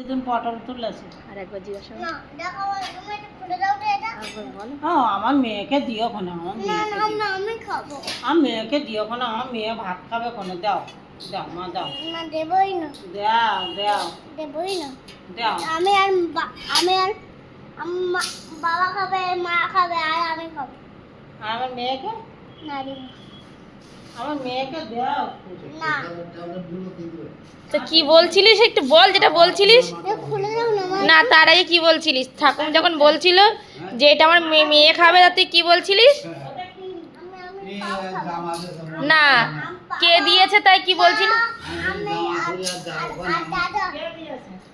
দিদুন পটল তুলেছে। আর একবার জিজ্ঞাসা না দেখো তুমি একটু খুলে দাও তো এটা। একবার বলো। হ্যাঁ আমার মেয়েকে দিও কোনো, আমার না মেয়েকে না দিও। না আমি খাবো। আমার মেয়েকে দিও কোনো, আমার মেয়ে ভাত খাবে কোনো, দাও দাও মা দাও, না দেবই না, দাও দাও দেবই না। দাও। আমি আর বাবা খাবে, মা খাবে আর আমি খাবো। আর আমার মেয়েকে, না দেব আমার মেয়েকে দাও। না। তো কি বলছিলিস একটু বল, যেটা বলছিলিস। এ খুলে দাও না মা। না তার আগে কি বলছিলিস? ঠাকুর যখন বলছিল যে এটা আমার মেয়ে খাবে, তা তুই কি বলছিলিস? আমি খাবো। না কে দিয়েছে তাই কি বলছিলি? আমি আর দাদা।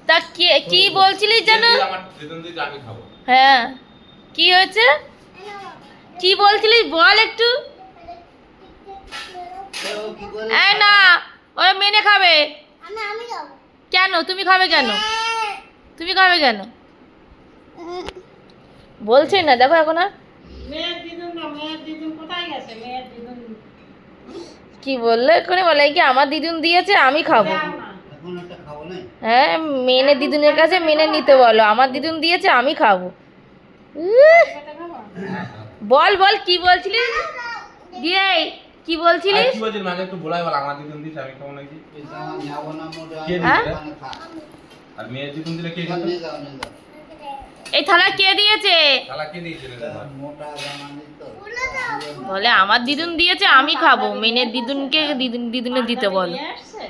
তা কে কি বলছিলিস যেন? আমার দিদুন দিদি আমি খাবো। হ্যাঁ কি হয়েছে, কি বলছিলিস বল একটু। এই না ওরা মেনে খাবে। আমি খাবো। কেন তুমি খাবে কেন? তুমি খাবে কেন বলছে না, দেখো এখন আর মেয়ের দিদুন না, মেয়ের দিদুন কোথায় গেছে? মেয়ের দিদুন কি বললো এক্ষুনি, বলে কি আমার দিদুন দিয়েছে আমি খাবো। দাও না। হ্যাঁ মেনে দিদুনের কাছে মেনে নিতে বলো, আমার দিদুন দিয়েছে আমি খাবো। উহ, এটা খাবো? বল বল কি বলছিলিস দিয়ে, কি আর বলছিলিস? কি বলছিস মাকে একটু বলাই বল, আমার দিদুন দিস আমি খাবো নাকি? কে হ্যাঁ? দিয়েছে? আর মেয়ের দিদুন দিলে কে খেত? এই থালা কে দিয়েছে? শালা কে দিয়েছে রে দাদা? খুলে দাও। বলে আমার দিদুন দিয়েছে আমি খাবো, মেনের দিদুনকে দিদুনে দিতে বলো। নিয়ে আসছে?